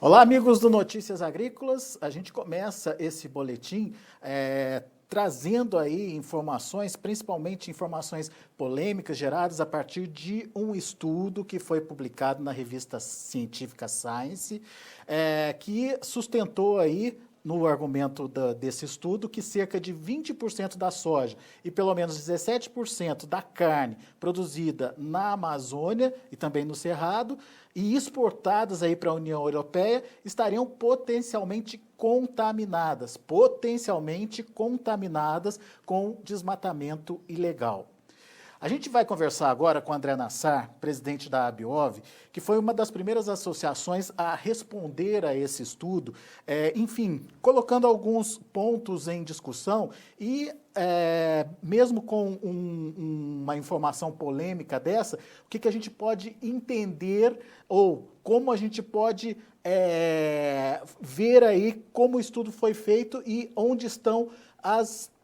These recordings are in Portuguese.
Olá, amigos do Notícias Agrícolas. A gente começa esse boletim trazendo aí informações, principalmente informações polêmicas geradas a partir de um estudo que foi publicado na revista científica Science, que sustentou aí no argumento desse estudo que cerca de 20% da soja e pelo menos 17% da carne produzida na Amazônia e também no Cerrado e exportadas aí para a União Europeia estariam potencialmente contaminadas com desmatamento ilegal. A gente vai conversar agora com o André Nassar, presidente da Abiov, que foi uma das primeiras associações a responder a esse estudo, enfim, colocando alguns pontos em discussão e, mesmo com uma informação polêmica dessa, o que a gente pode entender ou como a gente pode ver aí como o estudo foi feito e onde estão as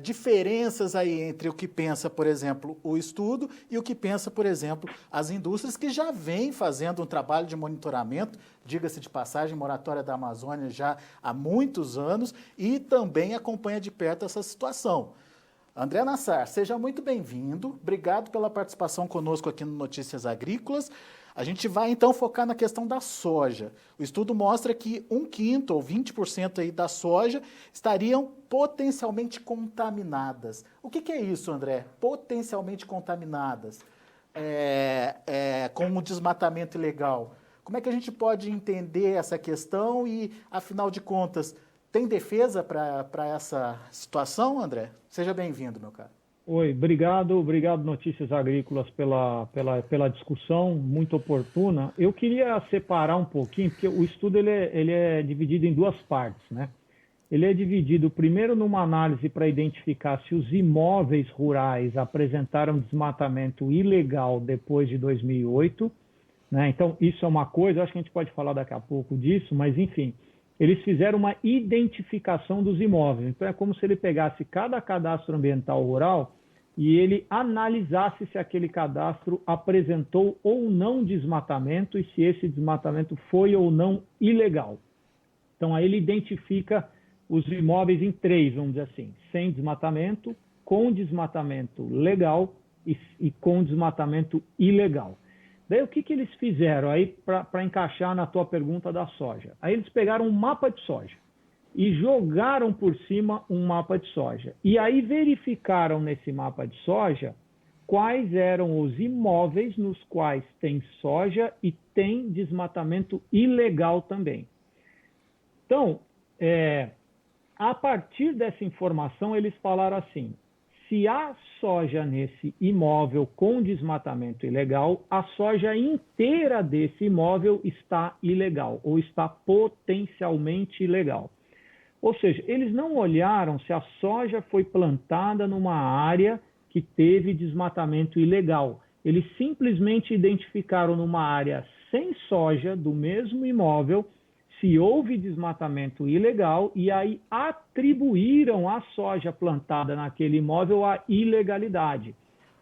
diferenças aí entre o que pensa, por exemplo, o estudo e o que pensa, por exemplo, as indústrias que já vêm fazendo um trabalho de monitoramento, diga-se de passagem, moratória da Amazônia já há muitos anos e também acompanha de perto essa situação. André Nassar, seja muito bem-vindo, obrigado pela participação conosco aqui no Notícias Agrícolas. A gente vai então focar na questão da soja. O estudo mostra que 1/5 ou 20% aí da soja estariam potencialmente contaminadas. O que é isso, André? Potencialmente contaminadas com o desmatamento ilegal. Como é que a gente pode entender essa questão e, afinal de contas, tem defesa para essa situação, André? Seja bem-vindo, meu caro. Oi, obrigado Notícias Agrícolas pela discussão muito oportuna. Eu queria separar um pouquinho, porque o estudo ele é dividido em duas partes, né? Ele é dividido primeiro numa análise para identificar se os imóveis rurais apresentaram desmatamento ilegal depois de 2008, né? Então, isso é uma coisa, eu acho que a gente pode falar daqui a pouco disso, mas enfim, eles fizeram uma identificação dos imóveis. Então, é como se ele pegasse cada cadastro ambiental rural e ele analisasse se aquele cadastro apresentou ou não desmatamento e se esse desmatamento foi ou não ilegal. Então, aí ele identifica os imóveis em três, vamos dizer assim, sem desmatamento, com desmatamento legal e com desmatamento ilegal. Daí o que eles fizeram aí para encaixar na tua pergunta da soja? Aí eles pegaram um mapa de soja e jogaram por cima um mapa de soja. E aí verificaram nesse mapa de soja quais eram os imóveis nos quais tem soja e tem desmatamento ilegal também. Então, a partir dessa informação, eles falaram assim: se há soja nesse imóvel com desmatamento ilegal, a soja inteira desse imóvel está ilegal ou está potencialmente ilegal. Ou seja, eles não olharam se a soja foi plantada numa área que teve desmatamento ilegal. Eles simplesmente identificaram numa área sem soja do mesmo imóvel se houve desmatamento ilegal e aí atribuíram a soja plantada naquele imóvel a ilegalidade.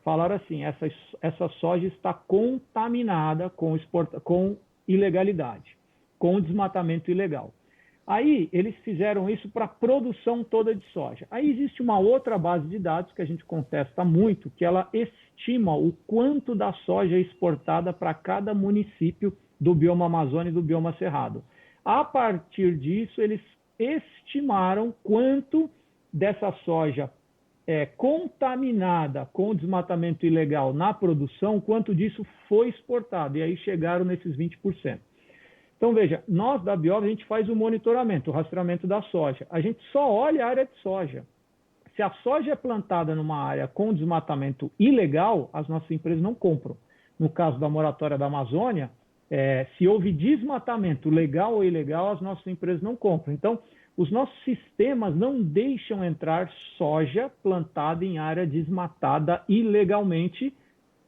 Falaram assim: essa soja está contaminada com ilegalidade, com desmatamento ilegal. Aí eles fizeram isso para a produção toda de soja. Aí existe uma outra base de dados que a gente contesta muito, que ela estima o quanto da soja é exportada para cada município do bioma Amazônia e do bioma Cerrado. A partir disso, eles estimaram quanto dessa soja contaminada com desmatamento ilegal na produção, quanto disso foi exportado. E aí chegaram nesses 20%. Então, veja, nós da Abiov, a gente faz o monitoramento, o rastreamento da soja. A gente só olha a área de soja. Se a soja é plantada numa área com desmatamento ilegal, as nossas empresas não compram. No caso da moratória da Amazônia, se houve desmatamento legal ou ilegal, as nossas empresas não compram. Então, os nossos sistemas não deixam entrar soja plantada em área desmatada ilegalmente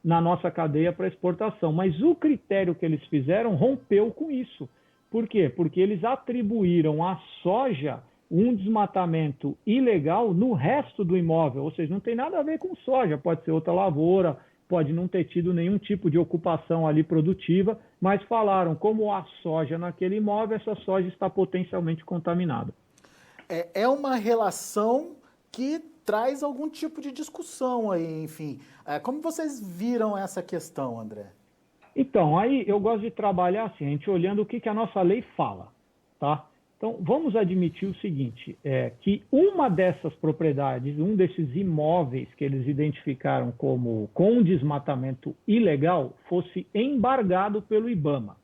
na nossa cadeia para exportação. Mas o critério que eles fizeram rompeu com isso. Por quê? Porque eles atribuíram à soja um desmatamento ilegal no resto do imóvel, ou seja, não tem nada a ver com soja, pode ser outra lavoura, pode não ter tido nenhum tipo de ocupação ali produtiva, mas falaram como há soja naquele imóvel, essa soja está potencialmente contaminada. É uma relação que traz algum tipo de discussão aí, enfim. Como vocês viram essa questão, André? Então, aí eu gosto de trabalhar assim, a gente olhando o que a nossa lei fala, tá? Então, vamos admitir o seguinte, que uma dessas propriedades, um desses imóveis que eles identificaram como com desmatamento ilegal, fosse embargado pelo IBAMA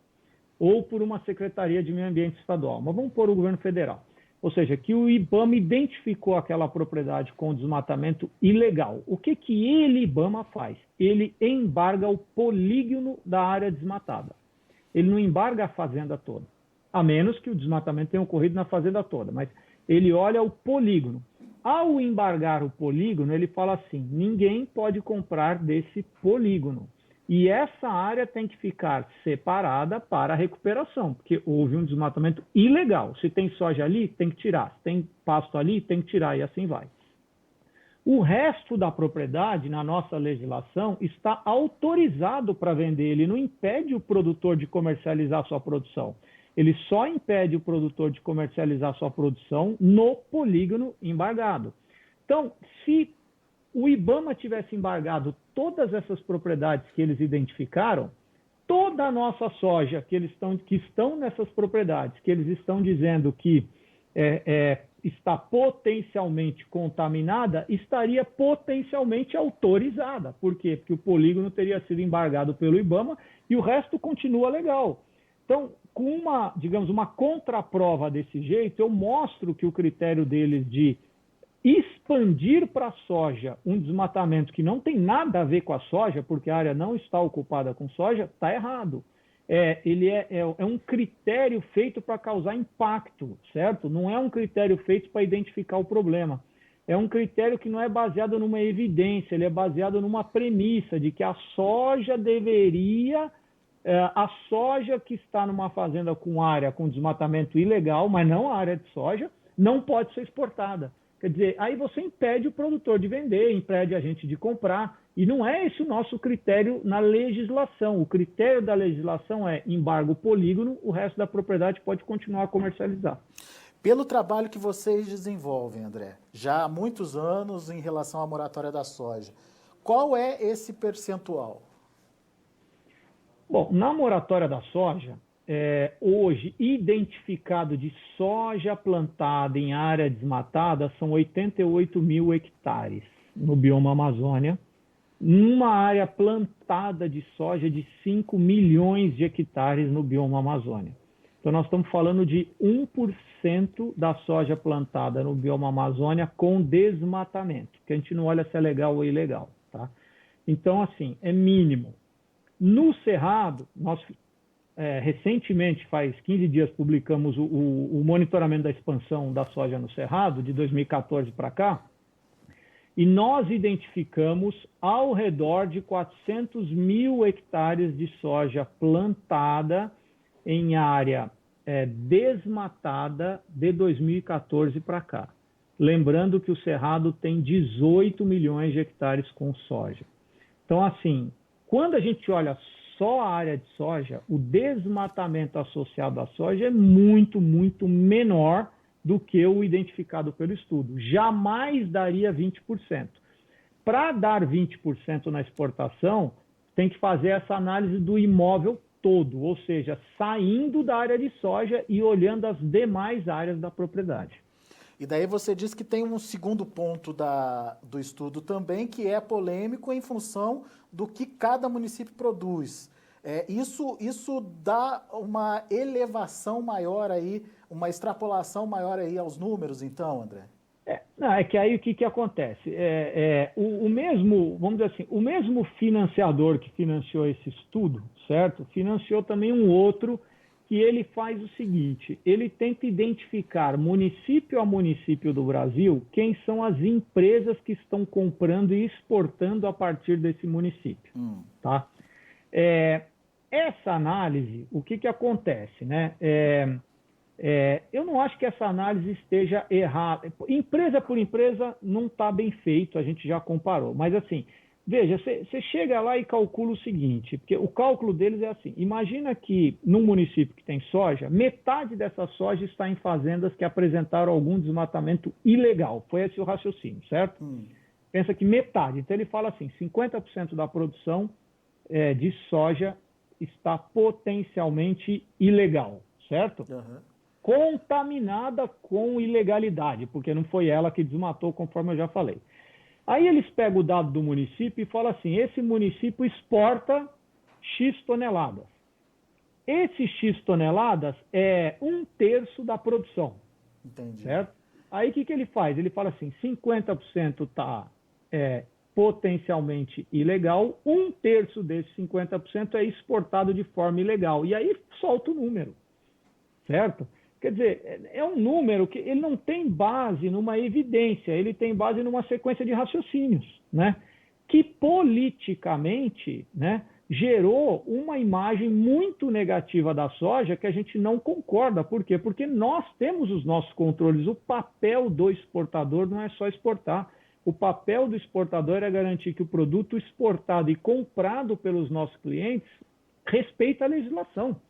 ou por uma Secretaria de Meio Ambiente Estadual, mas vamos pôr o governo federal. Ou seja, que o IBAMA identificou aquela propriedade com desmatamento ilegal. O que ele, IBAMA, faz? Ele embarga o polígono da área desmatada. Ele não embarga a fazenda toda, a menos que o desmatamento tenha ocorrido na fazenda toda, mas ele olha o polígono. Ao embargar o polígono, ele fala assim, ninguém pode comprar desse polígono. E essa área tem que ficar separada para a recuperação, porque houve um desmatamento ilegal. Se tem soja ali, tem que tirar. Se tem pasto ali, tem que tirar, e assim vai. O resto da propriedade, na nossa legislação, está autorizado para vender. Ele não impede o produtor de comercializar sua produção. Ele só impede o produtor de comercializar sua produção no polígono embargado. Então, se o IBAMA tivesse embargado todas essas propriedades que eles identificaram, toda a nossa soja que estão nessas propriedades, que eles estão dizendo que está potencialmente contaminada, estaria potencialmente autorizada. Por quê? Porque o polígono teria sido embargado pelo IBAMA e o resto continua legal. Então, com uma contraprova desse jeito, eu mostro que o critério deles de expandir para a soja um desmatamento que não tem nada a ver com a soja, porque a área não está ocupada com soja, está errado. Ele é um critério feito para causar impacto, certo? Não é um critério feito para identificar o problema. É um critério que não é baseado numa evidência, ele é baseado numa premissa de que a soja a soja que está numa fazenda com área com desmatamento ilegal, mas não a área de soja, não pode ser exportada. Quer dizer, aí você impede o produtor de vender, impede a gente de comprar, e não é esse o nosso critério na legislação. O critério da legislação é embargo polígono, o resto da propriedade pode continuar a comercializar. Pelo trabalho que vocês desenvolvem, André, já há muitos anos em relação à moratória da soja, qual é esse percentual? Bom, na moratória da soja, hoje, identificado de soja plantada em área desmatada, são 88 mil hectares no bioma Amazônia, numa área plantada de soja de 5 milhões de hectares no bioma Amazônia. Então, nós estamos falando de 1% da soja plantada no bioma Amazônia com desmatamento, que a gente não olha se é legal ou ilegal, tá? Então, assim, é mínimo. No Cerrado, nós recentemente, faz 15 dias, publicamos o monitoramento da expansão da soja no Cerrado, de 2014 para cá, e nós identificamos ao redor de 400 mil hectares de soja plantada em área desmatada de 2014 para cá. Lembrando que o Cerrado tem 18 milhões de hectares com soja. Então, assim, quando a gente olha só a área de soja, o desmatamento associado à soja é muito, muito menor do que o identificado pelo estudo. Jamais daria 20%. Para dar 20% na exportação, tem que fazer essa análise do imóvel todo, ou seja, saindo da área de soja e olhando as demais áreas da propriedade. E daí você diz que tem um segundo ponto do estudo também, que é polêmico em função do que cada município produz. Isso dá uma elevação maior aí, uma extrapolação maior aí aos números, então, André? É que aí o que acontece? O mesmo, vamos dizer assim, o mesmo financiador que financiou esse estudo, certo? Financiou também um outro que ele faz o seguinte, ele tenta identificar município a município do Brasil quem são as empresas que estão comprando e exportando a partir desse município. Tá? Essa análise, o que acontece? Né? Eu não acho que essa análise esteja errada. Empresa por empresa não está bem feito, a gente já comparou. Mas assim, Veja, você chega lá e calcula o seguinte, porque o cálculo deles é assim, imagina que num município que tem soja, metade dessa soja está em fazendas que apresentaram algum desmatamento ilegal. Foi esse o raciocínio, certo? Pensa que metade. Então ele fala assim, 50% da produção de soja está potencialmente ilegal, certo? Uhum. Contaminada com ilegalidade, porque não foi ela que desmatou, conforme eu já falei. Aí eles pegam o dado do município e falam assim, esse município exporta X toneladas. Esse X toneladas é 1/3 da produção. Entendi. Certo? Aí o que ele faz? Ele fala assim, 50% está potencialmente ilegal, 1/3 desses 50% é exportado de forma ilegal. E aí solta o número, certo? Quer dizer, é um número que ele não tem base numa evidência, ele tem base numa sequência de raciocínios, né? Que politicamente, né, gerou uma imagem muito negativa da soja que a gente não concorda. Por quê? Porque nós temos os nossos controles. O papel do exportador não é só exportar. O papel do exportador é garantir que o produto exportado e comprado pelos nossos clientes respeita a legislação.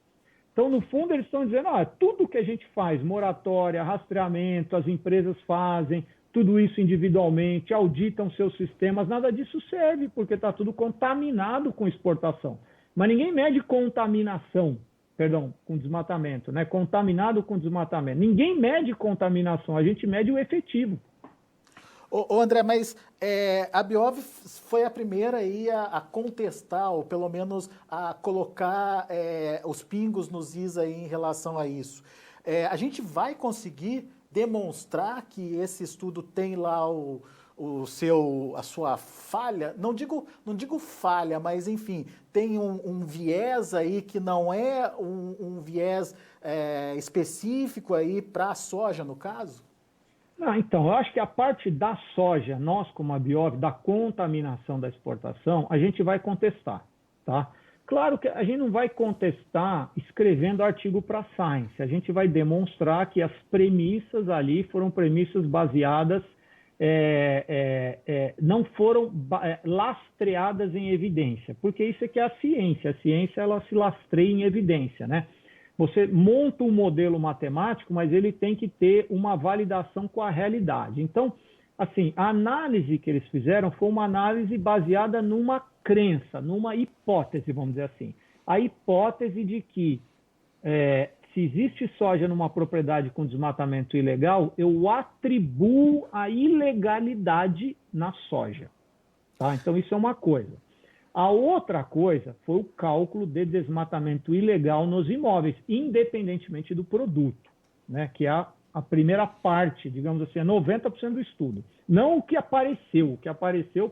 Então, no fundo, eles estão dizendo, tudo que a gente faz, moratória, rastreamento, as empresas fazem, tudo isso individualmente, auditam seus sistemas, nada disso serve, porque está tudo contaminado com exportação. Mas ninguém mede contaminação, com desmatamento, né? Contaminado com desmatamento. Ninguém mede contaminação, a gente mede o efetivo. Ô André, mas a Biov foi a primeira aí a contestar, ou pelo menos a colocar os pingos nos is aí em relação a isso. A gente vai conseguir demonstrar que esse estudo tem lá a sua falha? Não digo falha, mas enfim, tem um viés aí que não é um viés específico aí para a soja, no caso? Não, então, eu acho que a parte da soja, nós como a Biov, da contaminação da exportação, a gente vai contestar, tá? Claro que a gente não vai contestar escrevendo artigo para Science, a gente vai demonstrar que as premissas ali foram premissas baseadas, não foram lastreadas em evidência, porque isso é que é a ciência ela se lastreia em evidência, né? Você monta um modelo matemático, mas ele tem que ter uma validação com a realidade. Então, assim, a análise que eles fizeram foi uma análise baseada numa crença, numa hipótese, vamos dizer assim. A hipótese de que se existe soja numa propriedade com desmatamento ilegal, eu atribuo a ilegalidade na soja. Tá? Então, isso é uma coisa. A outra coisa foi o cálculo de desmatamento ilegal nos imóveis, independentemente do produto, né? Que é a primeira parte, digamos assim, é 90% do estudo. Não o que apareceu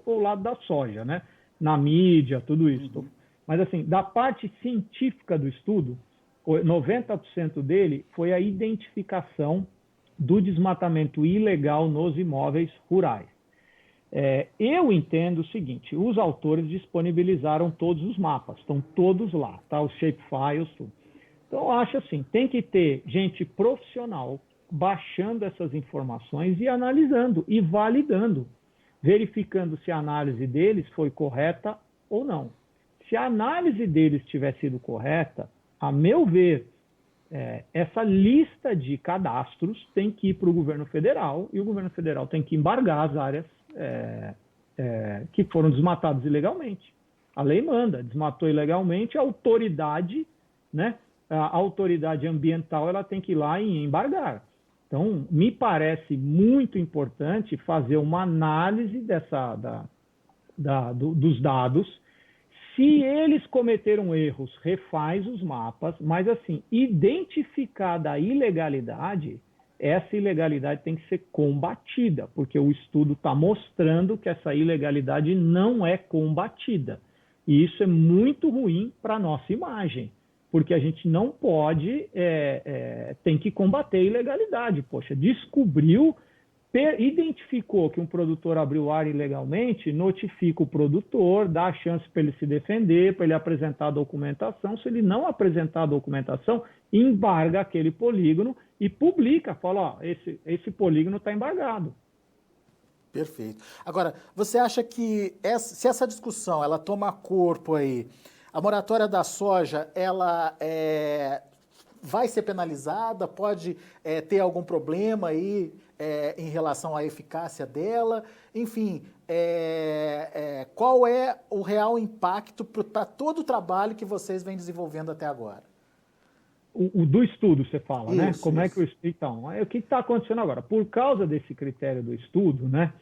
foi o lado da soja, né? Na mídia, tudo isso. Mas assim, da parte científica do estudo, 90% dele foi a identificação do desmatamento ilegal nos imóveis rurais. Eu entendo o seguinte, os autores disponibilizaram todos os mapas, estão todos lá, tá? Os shapefiles, tudo. Então, eu acho assim, tem que ter gente profissional baixando essas informações e analisando e validando, verificando se a análise deles foi correta ou não. Se a análise deles tiver sido correta, a meu ver, essa lista de cadastros tem que ir para o governo federal e o governo federal tem que embargar as áreas que foram desmatadas ilegalmente. A lei manda, desmatou ilegalmente, a autoridade, né, a autoridade ambiental, ela tem que ir lá e embargar. Então, me parece muito importante fazer uma análise dos dados. Se eles cometeram erros, refaz os mapas, mas assim, identificada a ilegalidade, essa ilegalidade tem que ser combatida, porque o estudo está mostrando que essa ilegalidade não é combatida. E isso é muito ruim para a nossa imagem, porque a gente não pode, tem que combater a ilegalidade. Poxa, descobriu, identificou que um produtor abriu área ilegalmente, notifica o produtor, dá a chance para ele se defender, para ele apresentar a documentação. Se ele não apresentar a documentação, embarga aquele polígono e publica, fala, esse polígono está embargado. Perfeito. Agora, você acha que se essa discussão ela toma corpo aí, a moratória da soja, ela vai ser penalizada? Pode ter algum problema aí em relação à eficácia dela? Enfim, qual é o real impacto para todo o trabalho que vocês vêm desenvolvendo até agora? O do estudo, você fala, né? Isso, Como é isso. que então, o que está acontecendo agora? Por causa desse critério do estudo, né?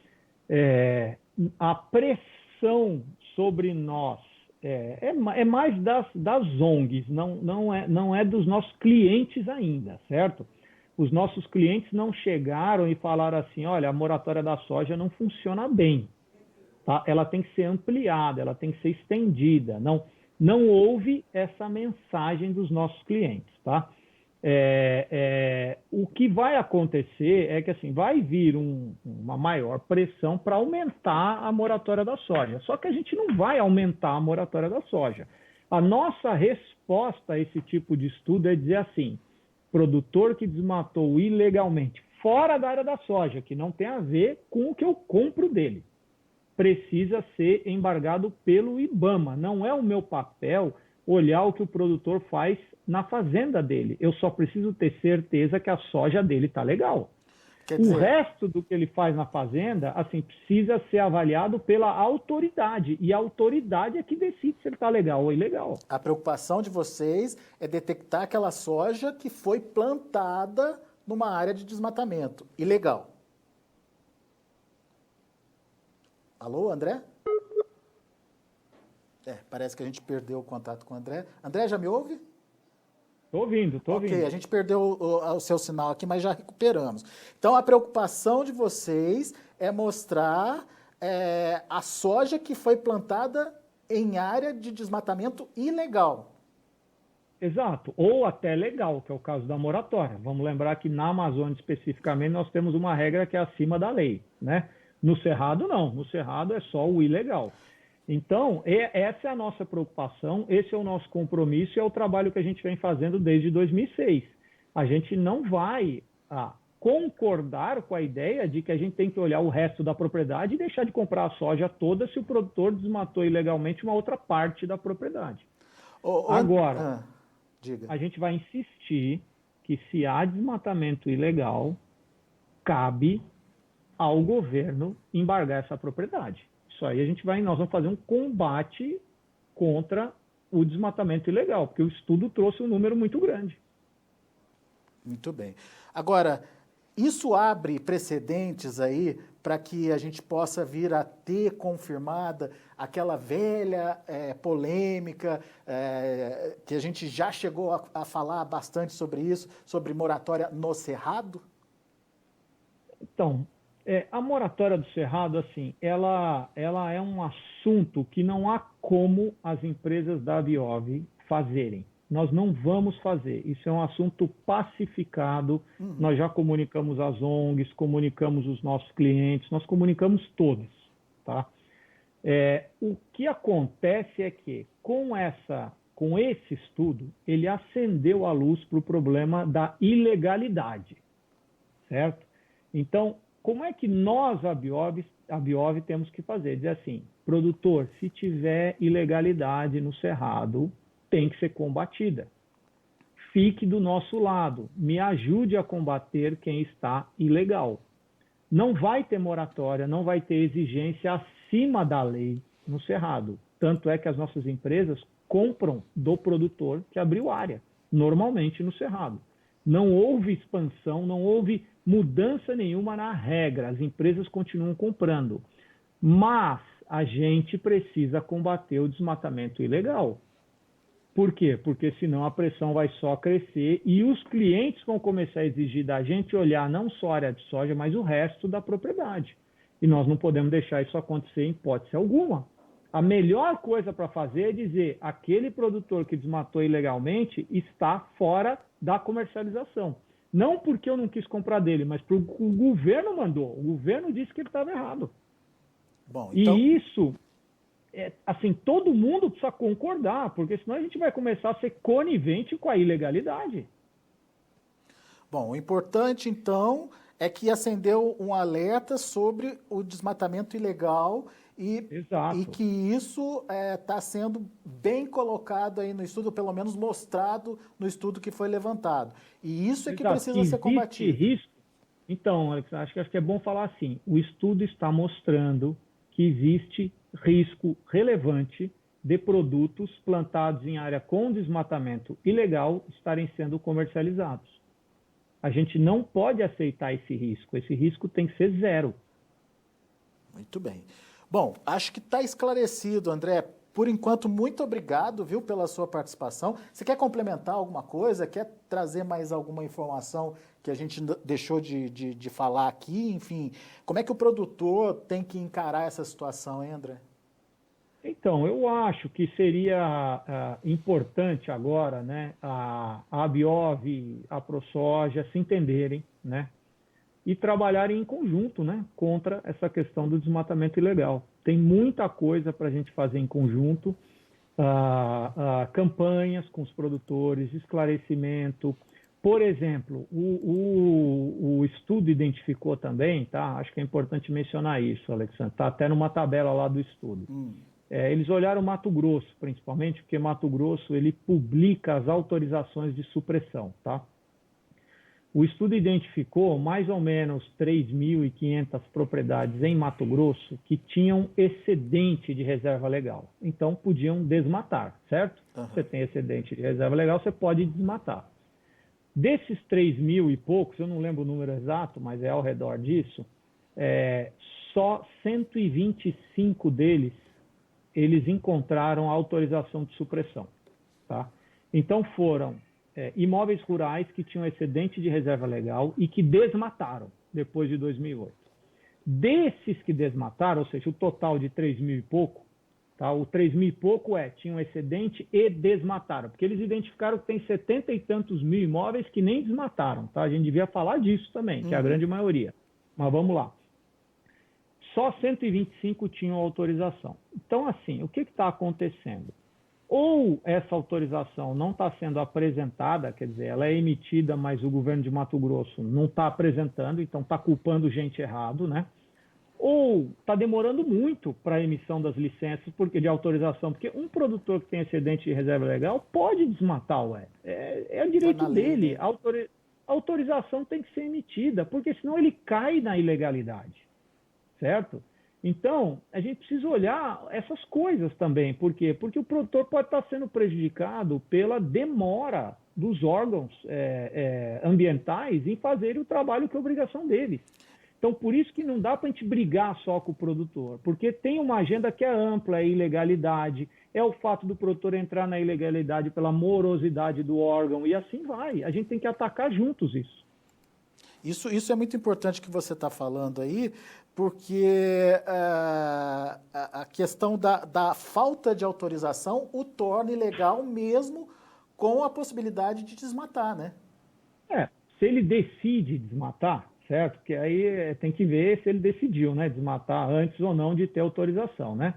A pressão sobre nós é mais das ONGs, não é dos nossos clientes ainda, certo? Os nossos clientes não chegaram e falaram assim, olha, a moratória da soja não funciona bem, tá? Ela tem que ser ampliada, ela tem que ser estendida. Não houve essa mensagem dos nossos clientes, tá? O que vai acontecer é que assim, vai vir uma maior pressão para aumentar a moratória da soja. Só que a gente não vai aumentar a moratória da soja. A nossa resposta a esse tipo de estudo é dizer assim, produtor que desmatou ilegalmente fora da área da soja, que não tem a ver com o que eu compro dele, precisa ser embargado pelo IBAMA. Não é o meu papel olhar o que o produtor faz na fazenda dele. Eu só preciso ter certeza que a soja dele está legal. O resto do que ele faz na fazenda, assim, precisa ser avaliado pela autoridade. E a autoridade é que decide se ele está legal ou ilegal. A preocupação de vocês é detectar aquela soja que foi plantada numa área de desmatamento ilegal. Alô, André? Parece que a gente perdeu o contato com o André. André, já me ouve? Estou ouvindo. Ok, a gente perdeu o seu sinal aqui, mas já recuperamos. Então, a preocupação de vocês é mostrar a soja que foi plantada em área de desmatamento ilegal. Exato, ou até legal, que é o caso da moratória. Vamos lembrar que na Amazônia, especificamente, nós temos uma regra que é acima da lei, né? No Cerrado, não. No Cerrado é só o ilegal. Então, essa é a nossa preocupação, esse é o nosso compromisso e é o trabalho que a gente vem fazendo desde 2006. A gente não vai concordar com a ideia de que a gente tem que olhar o resto da propriedade e deixar de comprar a soja toda se o produtor desmatou ilegalmente uma outra parte da propriedade. Agora, diga. A gente vai insistir que se há desmatamento ilegal, cabe ao governo embargar essa propriedade. Isso aí nós vamos fazer um combate contra o desmatamento ilegal, porque o estudo trouxe um número muito grande. Muito bem. Agora, isso abre precedentes aí para que a gente possa vir a ter confirmada aquela velha polêmica que a gente já chegou a falar bastante sobre isso, sobre moratória no Cerrado? Então, a moratória do Cerrado, assim, ela é um assunto que não há como as empresas da Abiov fazerem. Nós não vamos fazer. Isso é um assunto pacificado. Nós já comunicamos as ONGs, comunicamos os nossos clientes, nós comunicamos todos, tá? O que acontece é que, com esse estudo, ele acendeu a luz para o problema da ilegalidade, certo? Então, como é que nós, a Abiov, temos que fazer? Dizer assim, produtor, se tiver ilegalidade no Cerrado, tem que ser combatida. Fique do nosso lado, me ajude a combater quem está ilegal. Não vai ter moratória, não vai ter exigência acima da lei no Cerrado. Tanto é que as nossas empresas compram do produtor que abriu área, normalmente no Cerrado. Não houve expansão, não houve mudança nenhuma na regra, as empresas continuam comprando. Mas a gente precisa combater o desmatamento ilegal. Por quê? Porque senão a pressão vai só crescer e os clientes vão começar a exigir da gente olhar não só a área de soja, mas o resto da propriedade. E nós não podemos deixar isso acontecer em hipótese alguma. A melhor coisa para fazer é dizer aquele produtor que desmatou ilegalmente está fora da comercialização. Não porque eu não quis comprar dele, mas porque o governo mandou. O governo disse que ele estava errado. Bom, então... E isso, assim, todo mundo precisa concordar, porque senão a gente vai começar a ser conivente com a ilegalidade. Bom, o importante, então, é que acendeu um alerta sobre o desmatamento ilegal e que isso está sendo bem colocado aí no estudo, pelo menos mostrado no estudo que foi levantado. E isso é que Exato. precisa ser combatido. Risco? Então, Alex, acho que é bom falar assim. O estudo está mostrando que existe risco relevante de produtos plantados em área com desmatamento ilegal estarem sendo comercializados. A gente não pode aceitar esse risco. Esse risco tem que ser zero. Muito bem. Bom, acho que está esclarecido, André. Por enquanto, muito obrigado, viu, pela sua participação. Você quer complementar alguma coisa? Quer trazer mais alguma informação que a gente deixou de falar aqui? Enfim, como é que o produtor tem que encarar essa situação, hein, André? Então, eu acho que seria importante agora, né, a Abiov, a ProSoja se entenderem, né, e trabalharem em conjunto, né, contra essa questão do desmatamento ilegal. Tem muita coisa para a gente fazer em conjunto, campanhas com os produtores, esclarecimento. Por exemplo, o estudo identificou também, tá? Acho que é importante mencionar isso, Alexandre, está até numa tabela lá do estudo. Eles olharam Mato Grosso, principalmente, porque Mato Grosso ele publica as autorizações de supressão, tá? O estudo identificou mais ou menos 3.500 propriedades em Mato Grosso que tinham excedente de reserva legal. Então, podiam desmatar, certo? Uhum. Você tem excedente de reserva legal, você pode desmatar. Desses 3.000 e poucos, eu não lembro o número exato, mas é ao redor disso, só 125 deles eles encontraram a autorização de supressão. Tá? Então foram imóveis rurais que tinham excedente de reserva legal e que desmataram depois de 2008. Desses que desmataram, ou seja, o total de 3.000 e pouco, tá? O 3.000 e pouco tinham excedente e desmataram, porque eles identificaram que tem 70 e tantos mil imóveis que nem desmataram. Tá? A gente devia falar disso também, que é a grande maioria. Mas vamos lá. Só 125 tinham autorização. Então, assim, o que está acontecendo? Ou essa autorização não está sendo apresentada, quer dizer, ela é emitida, mas o governo de Mato Grosso não está apresentando, então está culpando gente errado, né? Ou está demorando muito para a emissão das licenças de autorização, porque um produtor que tem excedente de reserva legal pode desmatar, é direito dele. A autorização tem que ser emitida, porque senão ele cai na ilegalidade. Certo? Então, a gente precisa olhar essas coisas também. Por quê? Porque o produtor pode estar sendo prejudicado pela demora dos órgãos ambientais em fazerem o trabalho que é obrigação deles. Então, por isso que não dá para a gente brigar só com o produtor, porque tem uma agenda que é ampla, é ilegalidade, é o fato do produtor entrar na ilegalidade pela morosidade do órgão, e assim vai. A gente tem que atacar juntos isso. Isso é muito importante que você está falando aí, porque a questão da falta de autorização o torna ilegal mesmo com a possibilidade de desmatar, né? Se ele decide desmatar, certo? Porque aí tem que ver se ele decidiu, né, desmatar antes ou não de ter autorização, né?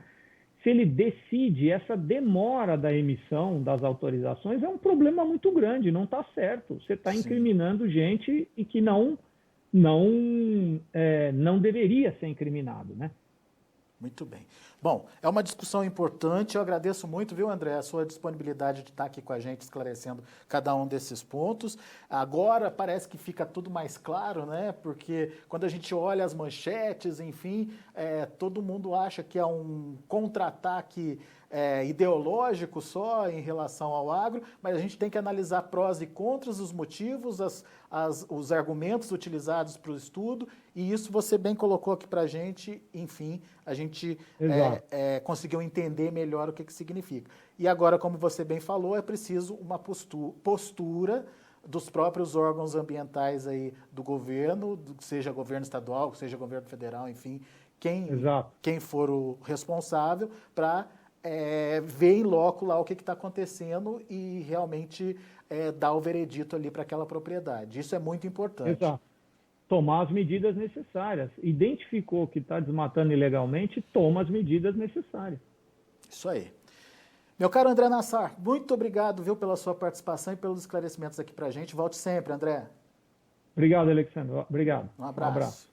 Se ele decide, essa demora da emissão das autorizações é um problema muito grande, não está certo. Você está incriminando gente e que não deveria ser incriminado, né? Muito bem. Bom, é uma discussão importante, eu agradeço muito, viu, André, a sua disponibilidade de estar aqui com a gente esclarecendo cada um desses pontos. Agora parece que fica tudo mais claro, né, porque quando a gente olha as manchetes, enfim, todo mundo acha que é um contra-ataque ideológico só em relação ao agro, mas a gente tem que analisar prós e contras, os motivos, os argumentos utilizados para o estudo, e isso você bem colocou aqui para a gente, enfim, a gente conseguiu entender melhor o que significa. E agora, como você bem falou, é preciso uma postura dos próprios órgãos ambientais aí do governo, seja governo estadual, seja governo federal, enfim, quem for o responsável, para ver em loco lá o que está acontecendo e realmente dar o veredito ali para aquela propriedade. Isso é muito importante. Exato. Tomar as medidas necessárias. Identificou que está desmatando ilegalmente, toma as medidas necessárias. Isso aí. Meu caro André Nassar, muito obrigado, viu, pela sua participação e pelos esclarecimentos aqui para a gente. Volte sempre, André. Obrigado, Alexandre. Obrigado. Um abraço.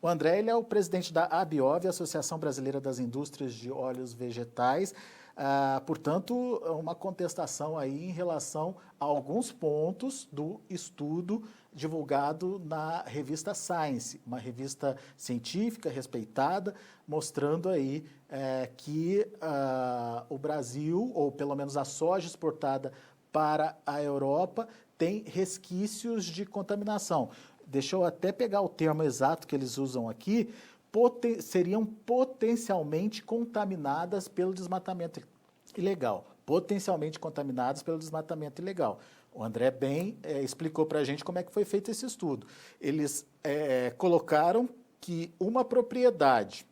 O André, ele é o presidente da ABIOV, Associação Brasileira das Indústrias de Óleos Vegetais. Portanto, uma contestação aí em relação a alguns pontos do estudo divulgado na revista Science, uma revista científica respeitada, mostrando aí que o Brasil, ou pelo menos a soja exportada para a Europa, tem resquícios de contaminação. Deixa eu até pegar o termo exato que eles usam aqui, seriam potencialmente contaminadas pelo desmatamento ilegal. Potencialmente contaminadas pelo desmatamento ilegal. O André bem explicou para a gente como é que foi feito esse estudo. Eles colocaram que uma propriedade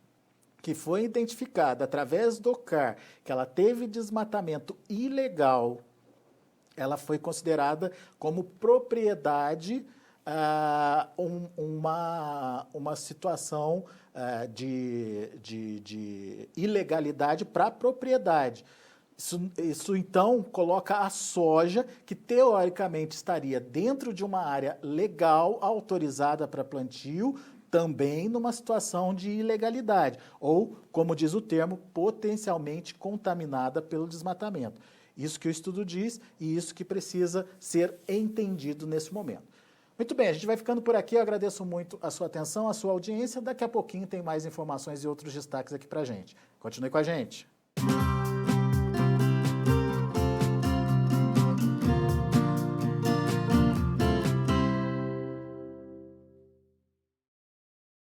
que foi identificada através do CAR, que ela teve desmatamento ilegal, ela foi considerada como propriedade uma situação de ilegalidade para a propriedade. Isso, então, coloca a soja, que teoricamente estaria dentro de uma área legal, autorizada para plantio, também numa situação de ilegalidade, ou, como diz o termo, potencialmente contaminada pelo desmatamento. Isso que o estudo diz e isso que precisa ser entendido nesse momento. Muito bem, a gente vai ficando por aqui. Eu agradeço muito a sua atenção, a sua audiência. Daqui a pouquinho tem mais informações e outros destaques aqui para a gente. Continue com a gente.